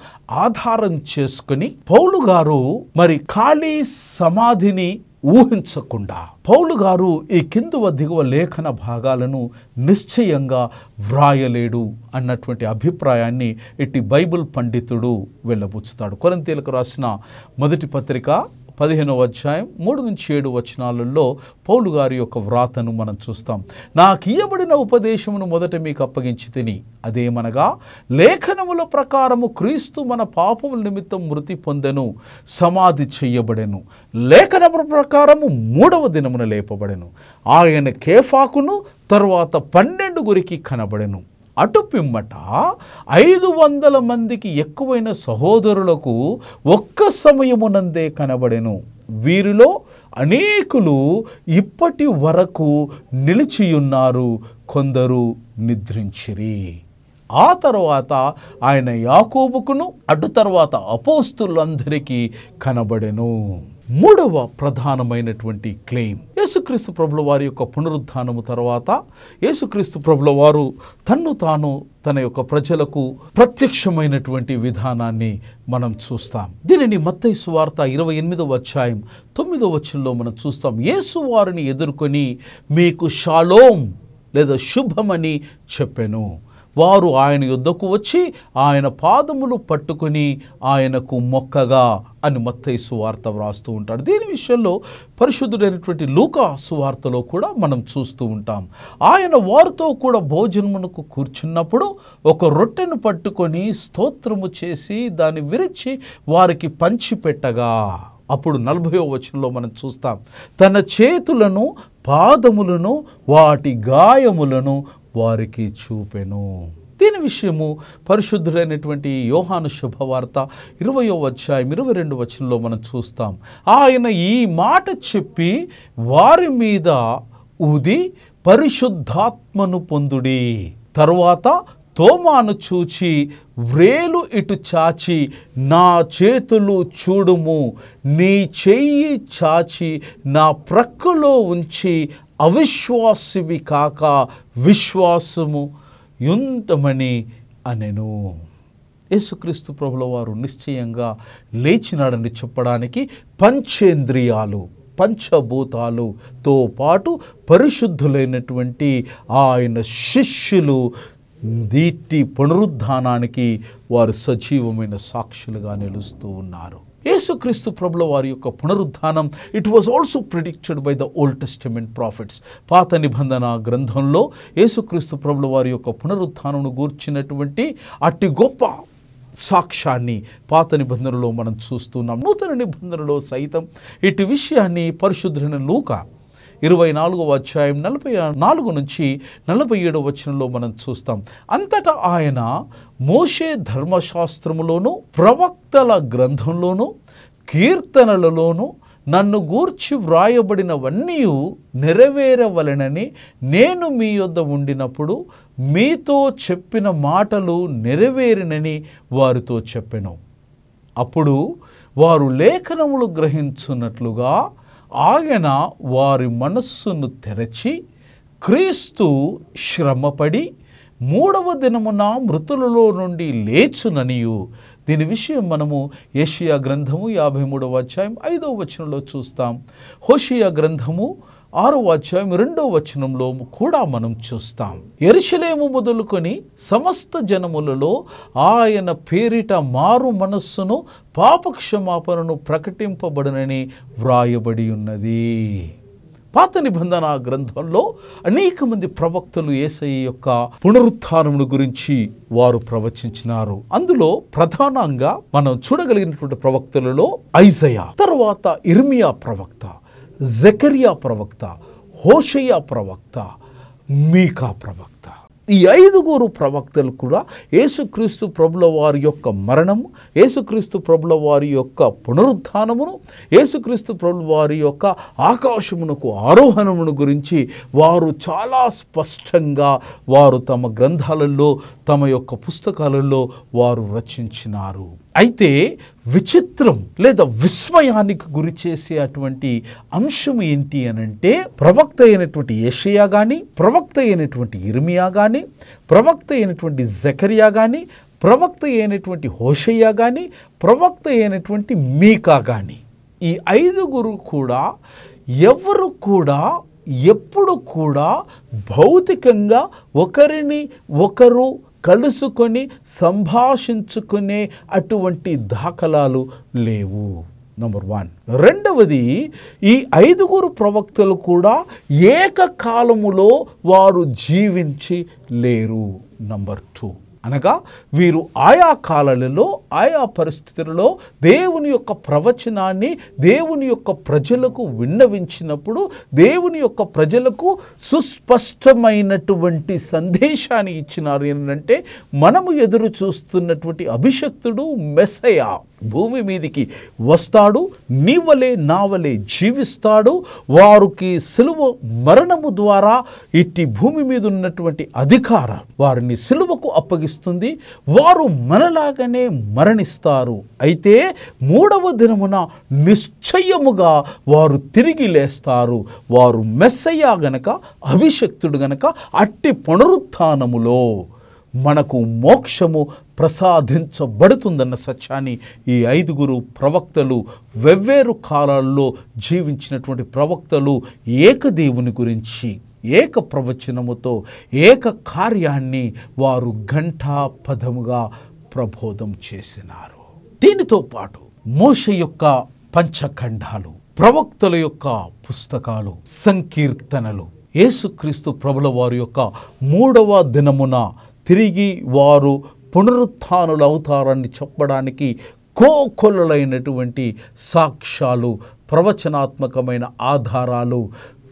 ఆధారం చేసుకుని పౌలు గారు మరి ఖాళీ సమాధిని ఊహించకుండా పౌలు గారు ఈ కిందువ దిగువ లేఖన భాగాలను నిశ్చయంగా వ్రాయలేడు అన్నటువంటి అభిప్రాయాన్ని ఇట్టి బైబిల్ పండితుడు వెళ్ళబుచ్చుతాడు. కొరింథీయులకు రాసిన మొదటి పత్రిక 15వ అధ్యాయం 3-7 వచనాలలో పౌలు గారి యొక్క వ్రాతను మనం చూస్తాం. నాకు ఇయ్యబడిన ఉపదేశమును మొదట మీకు అప్పగించి తిని, అదేమనగా లేఖనముల ప్రకారము క్రీస్తు మన పాపముల నిమిత్తం మృతి పొందెను, సమాధి చెయ్యబడెను, లేఖనముల ప్రకారము 3వ దినమున లేపబడెను, ఆయన కేఫాకును తరువాత 12 కనబడెను. అటు పిమ్మట 500 మందికి ఎక్కువైన సహోదరులకు ఒక్క సమయమునందే కనబడెను. వీరిలో అనేకులు ఇప్పటి వరకు నిలిచియున్నారు, కొందరు నిద్రించిరి. ఆ తర్వాత ఆయన యాకోబుకును అటు తర్వాత అపోస్తులందరికీ కనబడెను. 3వ ప్రధానమైనటువంటి క్లెయిమ్, యేసుక్రీస్తు ప్రభుల వారి యొక్క పునరుద్ధానము తర్వాత యేసుక్రీస్తు ప్రభుల వారు తన్ను తాను తన యొక్క ప్రజలకు ప్రత్యక్షమైనటువంటి విధానాన్ని మనం చూస్తాం. దీనిని మత్తయి సువార్త 28వ అధ్యాయం 9వ వచనంలో మనం చూస్తాం. యేసు వారిని ఎదుర్కొని మీకు షాలోం లేదా శుభమని చెప్పెను. వారు ఆయన యుద్ధకు వచ్చి ఆయన పాదములు పట్టుకుని ఆయనకు మొక్కగా అని మత్తయి సువార్త వ్రాస్తూ ఉంటాడు. దీని విషయంలో పరిశుద్ధుడైనటువంటి లూకా సువార్తలో కూడా మనం చూస్తూ ఉంటాం. ఆయన వారితో కూడా భోజనమునకు కూర్చున్నప్పుడు ఒక రొట్టెను పట్టుకొని స్తోత్రము చేసి దాన్ని విరిచి వారికి పంచిపెట్టగా, అప్పుడు 40వ వచనంలో మనం చూస్తాం, తన చేతులను పాదములను వాటి గాయములను వారికి చూపెను. దీని విషయము పరిశుద్ధుడైనటువంటి యోహాను శుభవార్త 20వ అధ్యాయం 22వ వచనంలో మనం చూస్తాం. ఆయన ఈ మాట చెప్పి వారి మీద ఊది పరిశుద్ధాత్మను పొందుడి. తరువాత తోమాను చూచి వ్రేలు ఇటు చాచి నా చేతులు చూడుము, నీ చెయ్యి చాచి నా ప్రక్కలో ఉంచి అవిశ్వాసివి కాక విశ్వాసము యుంటమని అనెను. యేసుక్రీస్తు ప్రభుల వారు నిశ్చయంగా లేచినాడని చెప్పడానికి పంచేంద్రియాలు, పంచభూతాలుతో పాటు పరిశుద్ధులైనటువంటి ఆయన శిష్యులు దీటి పునరుద్ధానానికి వారు సజీవమైన సాక్షులుగా నిలుస్తూ ఉన్నారు. యేసుక్రీస్తు ప్రభుల వారి యొక్క పునరుద్ధానం it was also predicted by the old testament profits. పాత నిబంధన గ్రంథంలో యేసుక్రీస్తు ప్రభుల వారి యొక్క పునరుద్ధానమును గూర్చినటువంటి అట్టి గొప్ప సాక్ష్యాన్ని పాత నిబంధనలో మనం చూస్తున్నాం. నూతన నిబంధనలో సైతం ఇటు విషయాన్ని పరిశుద్ధుడైన లూకా 24వ అధ్యాయం 44 నుంచి 47వ వచనంలో మనం చూస్తాం. అంతటా ఆయన మోషే ధర్మశాస్త్రములోను ప్రవక్తల గ్రంథంలోను కీర్తనలలోను నన్ను గూర్చి వ్రాయబడినవన్నీ నెరవేరవలెనని నేను మీ యొద్ద ఉండినప్పుడు మీతో చెప్పిన మాటలు నెరవేరినని వారితో చెప్పెను. అప్పుడు వారు లేఖనములు గ్రహించున్నట్లుగా ఆయన వారి మనస్సును తెరచి క్రీస్తు శ్రమపడి 3వ దినమున మృతులలో నుండి లేచుననియు దీని విషయం మనము యెషయా గ్రంథము 53వ అధ్యాయం 5వ వచనంలో చూస్తాం. హోషేయ గ్రంథము 6వ అధ్యాయం 2వ వచనంలో కూడా మనం చూస్తాం. యెరూషలేము మొదలుకొని సమస్త జనములలో ఆయన పేరిట మారు మనస్సును పాపక్షమాపణను ప్రకటింపబడునని వ్రాయబడి ఉన్నది. పాత నిబంధన గ్రంథంలో అనేక మంది ప్రవక్తలు యేసయ్య యొక్క పునరుత్థానమును గురించి వారు ప్రవచించినారు. అందులో ప్రధానంగా మనం చూడగలిగినటువంటి ప్రవక్తలలో ఐజయా, తర్వాత ఇర్మియా ప్రవక్త, జకరియా ప్రవక్త, హోషేయ ప్రవక్త, మీకా ప్రవక్త. ఈ 5 ప్రవక్తలు కూడా యేసుక్రీస్తు ప్రభుల వారి యొక్క మరణము, యేసుక్రీస్తు ప్రభుల వారి యొక్క పునరుత్థానమును, యేసుక్రీస్తు ప్రభుల వారి యొక్క ఆకాశమునకు ఆరోహణమును గురించి వారు చాలా స్పష్టంగా వారు తమ గ్రంథాలలో, తమ యొక్క పుస్తకాలలో వారు రచించినారు. అయితే విచిత్రం లేదా విస్మయానికి గురి చేసే అటువంటి అంశం ఏంటి అనంటే, ప్రవక్త అయినటువంటి యెషయా కానీ, ప్రవక్త అయినటువంటి ఇర్మియా కానీ, ప్రవక్త అయినటువంటి జకరియా కానీ, ప్రవక్త అయినటువంటి హోషేయ కానీ, ప్రవక్త అయినటువంటి మీకా కానీ, ఈ 5 కూడా ఎవరు కూడా ఎప్పుడు కూడా భౌతికంగా ఒకరిని ఒకరు కలుసుకొని సంభాషించుకునే అటువంటి దాఖలాలు లేవు. నంబర్ 1. రెండవది, ఈ 5 ప్రవక్తలు కూడా ఏకకాలములో వారు జీవించి లేరు. నంబర్ 2, అనగా వీరు ఆయా కాలాలలో, ఆయా పరిస్థితులలో దేవుని యొక్క ప్రవచనాన్ని దేవుని యొక్క ప్రజలకు విన్నవించినప్పుడు దేవుని యొక్క ప్రజలకు సుస్పష్టమైనటువంటి సందేశాన్ని ఇచ్చినారు. ఏంటంటే, మనము ఎదురు చూస్తున్నటువంటి అభిషక్తుడు మెస్సయా భూమి మీదికి వస్తాడు, నీ వలె నా వలె జీవిస్తాడు, వారికి సిలువ మరణము ద్వారా ఇట్టి భూమి మీద ఉన్నటువంటి అధికారం వారిని సిలువకు అప్పగిస్తుంది, వారు మనలాగానే మరణిస్తారు. అయితే 3వ దినమున నిశ్చయముగా వారు తిరిగి లేస్తారు. వారు మెస్సయ్యా గనక, అభిషక్తుడు గనక అట్టి పునరుత్థానములో మనకు మోక్షము ప్రసాదించబడుతుందన్న సత్యాన్ని ఈ 5 ప్రవక్తలు, వెవ్వేరు కాలాల్లో జీవించినటువంటి ప్రవక్తలు ఏకదేవుని గురించి ఏక ప్రవచనముతో ఏక కార్యాన్ని వారు ఘంటాపథముగా ప్రబోధం చేసినారు. దీనితో పాటు మోషే యొక్క పంచఖండాలు, ప్రవక్తల యొక్క పుస్తకాలు, సంకీర్తనలు, యేసుక్రీస్తు ప్రభుల వారి యొక్క 3వ దినమున తిరిగి వారు పునరుత్థానులు అవుతారని చెప్పడానికి కోకొల్లలైనటువంటి సాక్ష్యాలు, ప్రవచనాత్మకమైన ఆధారాలు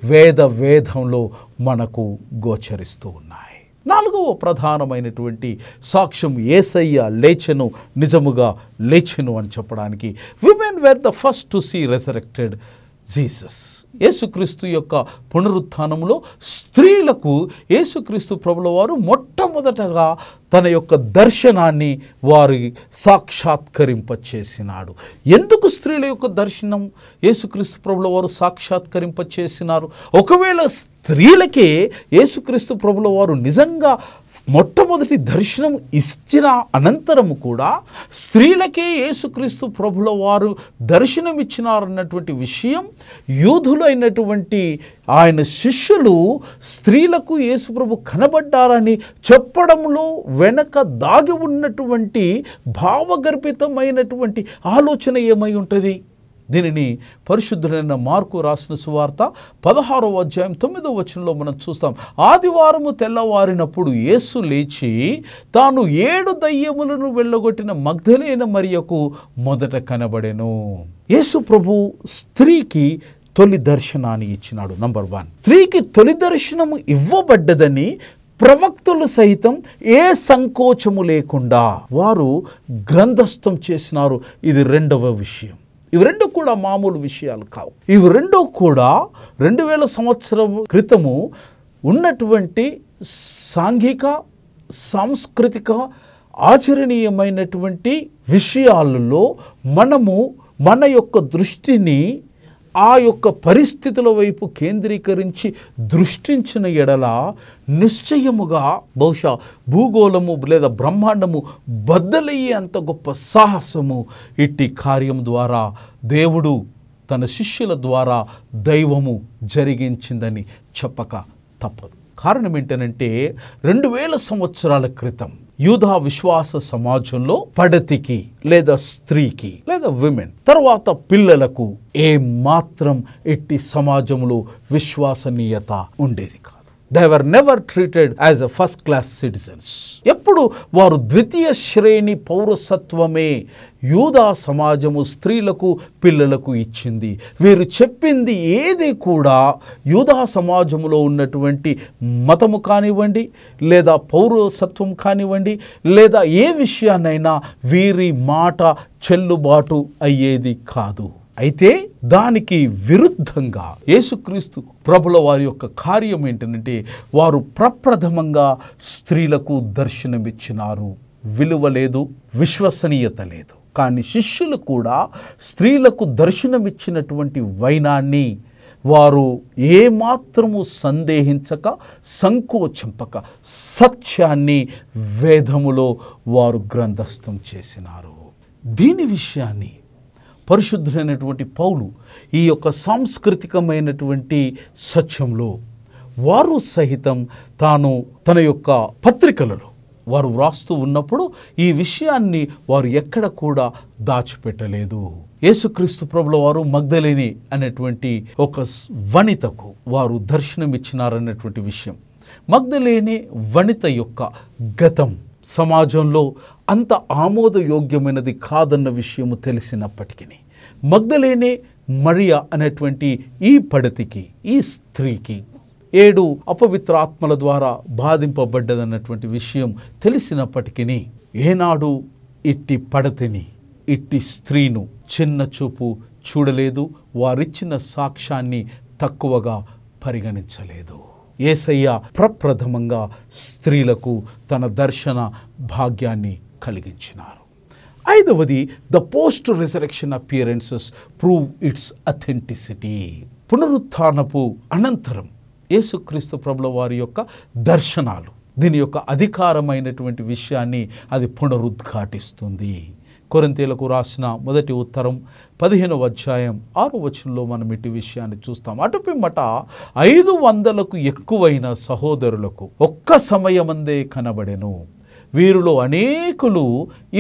వేదంలో మనకు గోచరిస్తూ ఉన్నాయి. 4వ ప్రధానమైనటువంటి సాక్ష్యం, యేసయ్య లేచెను, నిజముగా లేచెను అని చెప్పడానికి, women were the first to see resurrected Jesus. యేసుక్రీస్తు యొక్క పునరుత్థానంలో స్త్రీలకు యేసుక్రీస్తు ప్రభుల వారు మొట్టమొదటగా తన యొక్క దర్శనాన్ని వారి సాక్షాత్కరింపచేసినాడు. ఎందుకు స్త్రీల యొక్క దర్శనం యేసుక్రీస్తు ప్రభుల వారు సాక్షాత్కరింపచేసినారు? ఒకవేళ స్త్రీలకే యేసుక్రీస్తు ప్రభుల వారు నిజంగా మొట్టమొదటి దర్శనం ఇచ్చిన అనంతరము కూడా స్త్రీలకే యేసుక్రీస్తు ప్రభుల వారు దర్శనం ఇచ్చినారన్నటువంటి విషయం యూదులైనటువంటి ఆయన శిష్యులు స్త్రీలకు యేసుప్రభు కనబడ్డారని చెప్పడంలో వెనక దాగి ఉన్నటువంటి భావగర్భితమైనటువంటి ఆలోచన ఏమై ఉంటుంది? దీనిని పరిశుద్ధుడైన మార్కు రాసిన సువార్త 16వ అధ్యాయం 9వ వచనంలో మనం చూస్తాం. ఆదివారము తెల్లవారినప్పుడు యేసు లేచి తాను 7 దయ్యములను వెళ్ళగొట్టిన మగ్దలేన మరియకు మొదట కనబడెను. యేసు ప్రభు స్త్రీకి తొలి దర్శనాన్ని ఇచ్చినాడు. నంబర్ 1, స్త్రీకి తొలి దర్శనము ఇవ్వబడ్డదని ప్రవక్తలు సైతం ఏ సంకోచము లేకుండా వారు గ్రంథస్థం చేసినారు. ఇది 2వ విషయం. ఇవి 2 కూడా మామూలు విషయాలు కావు. ఇవి 2 కూడా 2000 సంవత్సరం క్రితము ఉన్నటువంటి సాంఘిక, సాంస్కృతిక, ఆచరణీయమైనటువంటి విషయాలలో మనము మన యొక్క దృష్టిని ఆ యొక్క పరిస్థితుల వైపు కేంద్రీకరించి దృష్టించిన ఎడల నిశ్చయముగా బహుశా భూగోళము లేదా బ్రహ్మాండము బద్దలయ్యే అంత గొప్ప సాహసము ఇట్టి కార్యం ద్వారా దేవుడు తన శిష్యుల ద్వారా దైవము జరిగించిందని చెప్పక తప్పదు. కారణం ఏంటనంటే 2000 సంవత్సరాల క్రితం యూదా విశ్వాస సమాజంలో పడతికి లేదా స్త్రీకి లేదా విమెన్ తర్వాత పిల్లలకు ఏ మాత్రం ఎట్టి సమాజంలో విశ్వసనీయత ఉండేది కాదు. They were never treated as a first class citizens. ఎప్పుడు వారు ద్వితీయ శ్రేణి పౌరసత్వమే యూదా సమాజము స్త్రీలకు పిల్లలకు ఇచ్చింది. వీరు చెప్పింది ఏది కూడా యూదా సమాజంలో ఉన్నటువంటి మతము కానివ్వండి లేదా పౌరసత్వం కానివ్వండి లేదా ఏ విషయాన్నైనా వీరి మాట చెల్లుబాటు అయ్యేది కాదు. అయితే దానికి విరుద్ధంగా యేసుక్రీస్తు ప్రభుల వారి యొక్క కార్యం ఏంటంటే వారు ప్రప్రథమంగా స్త్రీలకు దర్శనమిచ్చినారు. విలువ లేదు, విశ్వసనీయత లేదు. కానీ శిష్యులు కూడా స్త్రీలకు దర్శనమిచ్చినటువంటి వైనాన్ని వారు ఏమాత్రము సందేహించక సంకోచింపక సత్యాన్ని వేదములో వారు గ్రంథస్థం చేసినారు. దీని విషయాన్ని పరిశుద్ధుడైనటువంటి పౌలు ఈ యొక్క సాంస్కృతికమైనటువంటి సత్యంలో వారు సహితం తాను తన యొక్క పత్రికలలో వారు వ్రాస్తూ ఉన్నప్పుడు ఈ విషయాన్ని వారు ఎక్కడ కూడా దాచిపెట్టలేదు. యేసుక్రీస్తు ప్రభుల వారు మగ్దలేని అనేటువంటి ఒక వనితకు వారు దర్శనమిచ్చినారన్నటువంటి విషయం, మగ్దలేని వనిత యొక్క గతం సమాజంలో అంత ఆమోదయోగ్యమైనది కాదన్న విషయము తెలిసినప్పటికీ మగ్దలేనే మరియా అనేటువంటి ఈ పడతికి ఈ స్త్రీకి 7 అపవిత్ర ఆత్మల ద్వారా బాధింపబడ్డదన్నటువంటి విషయం తెలిసినప్పటికీ ఏనాడు ఇట్టి పడతిని ఇట్టి స్త్రీను చిన్న చూపు చూడలేదు. వారిచ్చిన సాక్ష్యాన్ని తక్కువగా పరిగణించలేదు. యేసయ్య ప్రప్రథమంగా స్త్రీలకు తన దర్శన భాగ్యాన్ని కలిగించినారు. 5వది the post resurrection appearances prove its authenticity. పునరుత్థానపు అనంతరం యేసుక్రీస్తు ప్రభుల వారి యొక్క దర్శనాలు దీని యొక్క అధికారమైనటువంటి విషయాన్ని అది పునరుద్ఘాటిస్తుంది. కొరింథీయులకు రాసిన మొదటి ఉత్తరం 15వ అధ్యాయం 6వ వచనంలో మనం ఇటు విషయాన్ని చూస్తాం. అటు పిమ్మట 500కు ఎక్కువైన సహోదరులకు ఒక్క సమయమందే కనబడెను. వీరిలో అనేకులు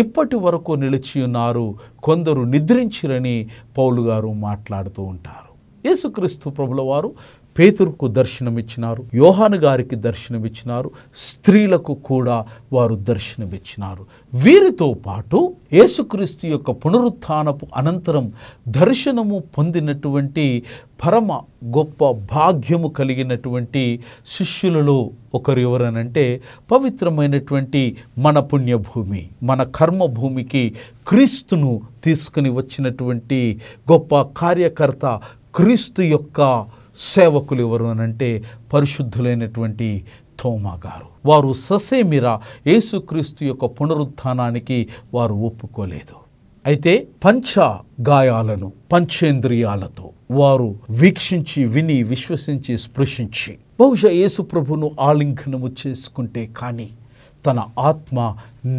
ఇప్పటి వరకు నిలిచి ఉన్నారు, కొందరు నిద్రించిరని పౌలు గారు మాట్లాడుతూ ఉంటారు. యేసుక్రీస్తు ప్రభుల వారు పేతురుకు దర్శనమిచ్చినారు, యోహాను గారికి దర్శనమిచ్చినారు, స్త్రీలకు కూడా వారు దర్శనమిచ్చినారు. వీరితో పాటు యేసుక్రీస్తు యొక్క పునరుత్థానపు అనంతరం దర్శనము పొందినటువంటి పరమ గొప్ప భాగ్యము కలిగినటువంటి శిష్యులలో ఒకరు ఎవరనంటే పవిత్రమైనటువంటి మన పుణ్యభూమి, మన కర్మభూమికి క్రీస్తును తీసుకుని వచ్చినటువంటి గొప్ప కార్యకర్త, క్రీస్తు యొక్క సేవకులు ఎవరు అనంటే పరిశుద్ధులైనటువంటి తోమా గారు. వారు ససేమిరా యేసుక్రీస్తు యొక్క పునరుత్థానానికి వారు ఒప్పుకోలేదు. అయితే పంచ గాయాలను పంచేంద్రియాలతో వారు వీక్షించి విని విశ్వసించి స్పృశించి బహుశా యేసు ప్రభును ఆలింగనము చేసుకుంటే కానీ తన ఆత్మ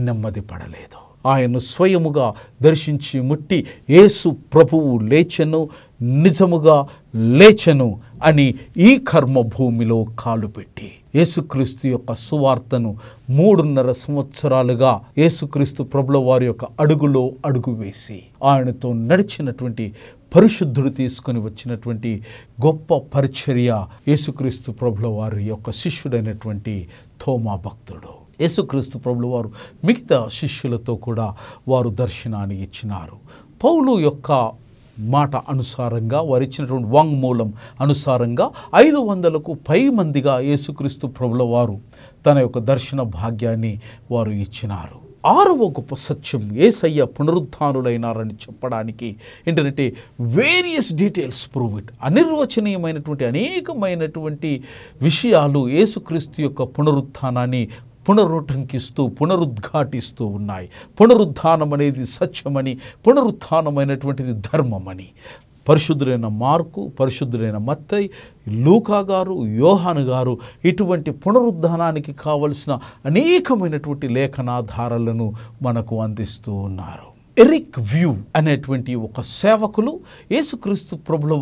నెమ్మది పడలేదు. ఆయన స్వయముగా దర్శించి ముట్టి యేసు ప్రభువు లేచెను, నిజముగా లేచెను అని ఈ కర్మభూమిలో కాలు పెట్టి యేసుక్రీస్తు యొక్క సువార్తను 3.5 సంవత్సరాలుగా యేసుక్రీస్తు ప్రభుల వారి యొక్క అడుగులో అడుగు వేసి ఆయనతో నడిచినటువంటి పరిశుద్ధుడు తీసుకొని వచ్చినటువంటి గొప్ప పరిచర్య యేసుక్రీస్తు ప్రభుల వారి యొక్క శిష్యుడైనటువంటి తోమా భక్తుడు. యేసుక్రీస్తు ప్రభుల వారు మిగతా శిష్యులతో కూడా వారు దర్శనాన్ని ఇచ్చినారు. పౌలు యొక్క మాట అనుసారంగా వారు ఇచ్చినటువంటి వాంగ్మూలం అనుసారంగా 500కు పై మందిగా యేసుక్రీస్తు ప్రభుల వారు తన యొక్క దర్శన భాగ్యాన్ని వారు ఇచ్చినారు. 6వ గొప్ప సత్యం యేసయ్య పునరుత్థానులైనారని చెప్పడానికి ఏంటంటే వేరియస్ డీటెయిల్స్ ప్రూవ్ ఇట్. అనిర్వచనీయమైనటువంటి అనేకమైనటువంటి విషయాలు యేసుక్రీస్తు యొక్క పునరుత్థానాన్ని పునరుటంకిస్తూ పునరుద్ఘాటిస్తూ ఉన్నాయి. పునరుద్ధానం అనేది సత్యమని, పునరుత్థానమైనటువంటిది ధర్మమని, పరిశుద్ధులైన మార్కు, పరిశుద్ధులైన మత్తయి, లూకా గారు, యోహాను గారు ఇటువంటి పునరుద్ధానానికి కావలసిన అనేకమైనటువంటి లేఖనాధారాలను మనకు అందిస్తూ ఉన్నారు. ఎరిక్ వ్యూ అనేటువంటి ఒక సేవకులు యేసుక్రీస్తు ప్రభుల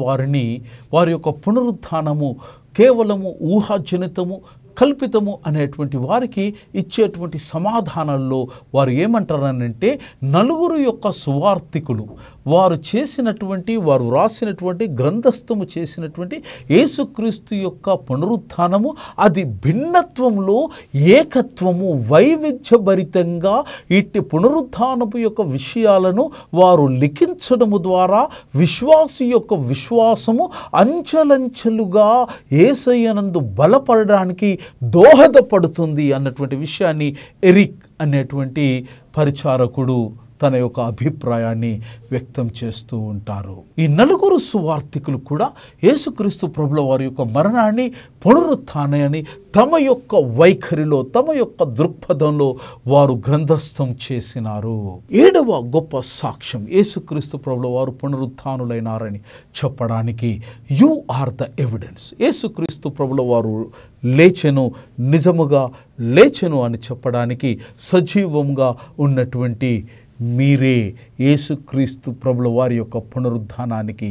వారి యొక్క పునరుద్ధానము కేవలము ఊహాజనితము, కల్పితము అనేటువంటి వారికి ఇచ్చేటువంటి సమాధానాల్లో వారు ఏమంటారనంటే, నలుగురు యొక్క సువార్థికులు వారు రాసినటువంటి గ్రంథస్థము చేసినటువంటి యేసుక్రీస్తు యొక్క పునరుత్థానము అది భిన్నత్వంలో ఏకత్వము, వైవిధ్యభరితంగా ఇట్టి పునరుత్థానపు యొక్క విషయాలను వారు లిఖించడము ద్వారా విశ్వాసి యొక్క విశ్వాసము అంచెలంచెలుగా యేసయ్యనందు బలపడడానికి దోహదపడుతుంది అన్నటువంటి విషయాన్ని ఎరిక్ అనేటువంటి పరిచారకుడు తన యొక్క అభిప్రాయాన్ని వ్యక్తం చేస్తూ ఉంటారు. ఈ నలుగురు సువార్థికులు కూడా యేసుక్రీస్తు ప్రభుల వారి యొక్క మరణాన్ని, పునరుత్థానాన్ని తమ యొక్క వైఖరిలో, తమ యొక్క దృక్పథంలో వారు గ్రంథస్థం చేసినారు. 7వ గొప్ప సాక్ష్యం యేసుక్రీస్తు ప్రభుల వారు పునరుత్థానులైనారని చెప్పడానికి యు ఆర్ ద ఎవిడెన్స్. యేసుక్రీస్తు ప్రభుల వారు లేచెను, నిజముగా లేచెను అని చెప్పడానికి సజీవంగా ఉన్నటువంటి మీరే యేసుక్రీస్తు ప్రభుల వారి యొక్క పునరుద్ధానానికి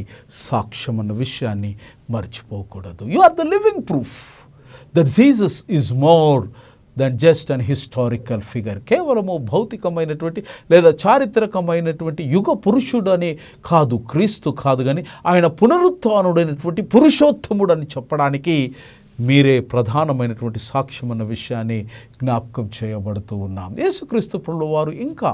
సాక్ష్యం అన్న విషయాన్ని మర్చిపోకూడదు. You are the living proof that Jesus is more than just an historical figure. కేవలము భౌతికమైనటువంటి లేదా చారిత్రకమైనటువంటి యుగ పురుషుడు అని కాదు, క్రీస్తు కాదు, కానీ ఆయన పునరుత్థానుడైనటువంటి పురుషోత్తముడు అని చెప్పడానికి మీరే ప్రధానమైనటువంటి సాక్ష్యం అన్న విషయాన్ని జ్ఞాపకం చేయబడుతూ ఉన్నాం. యేసుక్రీస్తు ప్రభుల వారు ఇంకా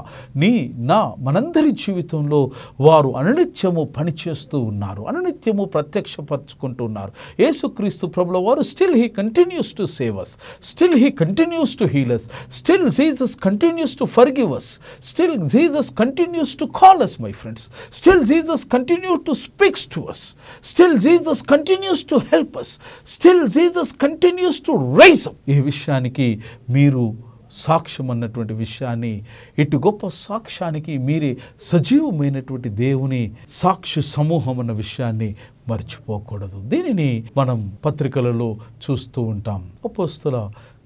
మనందరి జీవితంలో వారు అనునిత్యము పనిచేస్తూ ఉన్నారు, అనునిత్యము ప్రత్యక్షపరచుకుంటూ ఉన్నారు. యేసుక్రీస్తు ప్రభుల వారు still he continues to save us, still he continues to heal us, still Jesus continues to forgive us, still Jesus continues to call us, my friends, still Jesus continues to speaks to us, still Jesus continues to help us, still Jesus continues to rise up. ఈ విషయానికి మీరు సాక్ష్యం అన్నటువంటి విషయాన్ని, ఇటు గొప్ప సాక్ష్యానికి మీరే సజీవమైనటువంటి దేవుని సాక్షి సమూహం అన్న విషయాన్ని మర్చిపోకూడదు. దీనిని మనం పత్రికలలో చూస్తూ ఉంటాం. అపోస్తల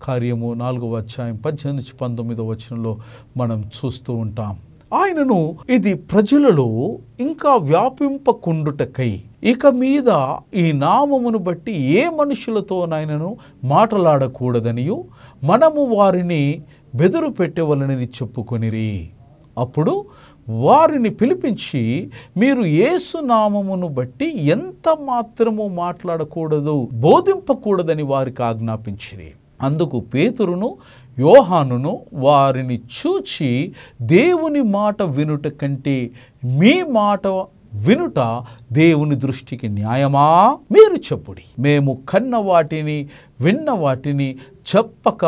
కార్యము 4వ అధ్యాయం 18-19 వచనంలో మనం చూస్తూ ఉంటాం. ఆయనను ఇది ప్రజలలో ఇంకా వ్యాపింపకుండుటకై ఇక మీద ఈ నామమును బట్టి ఏ మనుషులతోనైనను మాట్లాడకూడదనియు మనము వారిని బెదురు పెట్టవలనని చెప్పుకొనిరి. అప్పుడు వారిని పిలిపించి, మీరు యేసు నామమును బట్టి ఎంత మాత్రము మాట్లాడకూడదు, బోధింపకూడదని వారికి ఆజ్ఞాపించిరి. అందుకు పేతురును యోహానును వారిని చూచి, దేవుని మాట వినుట కంటే మీ మాట వినుట దేవుని దృష్టికి న్యాయమా? మీరు చెప్పుడి. మేము కన్న వాటిని విన్న వాటిని చెప్పక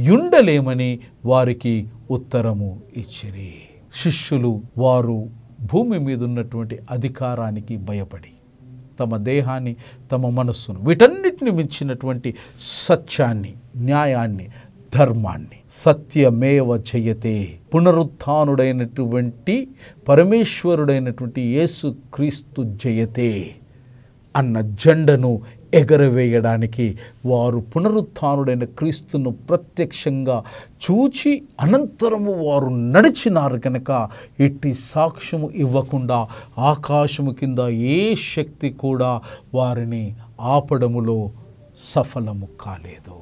యుండలేమని వారికి ఉత్తరము ఇచ్చిరి. శిష్యులు వారు భూమి మీద ఉన్నటువంటి అధికారానికి భయపడి తమ దేహాన్ని, తమ మనస్సును, వీటన్నిటిని మించినటువంటి సత్యాన్ని, న్యాయాన్ని, ధర్మాన్ని, సత్యమేవ జయతే, పునరుత్థానుడైనటువంటి పరమేశ్వరుడైనటువంటి యేసుక్రీస్తు జయతే అన్న జెండను ఎగరవేయడానికి వారు పునరుత్థానుడైన క్రీస్తును ప్రత్యక్షంగా చూచి అనంతరము వారు నడిచినారు కనుక ఇట్టి సాక్ష్యము ఇవ్వకుండా ఆకాశము కింద ఏ శక్తి కూడా వారిని ఆపడములో సఫలము కాలేదు.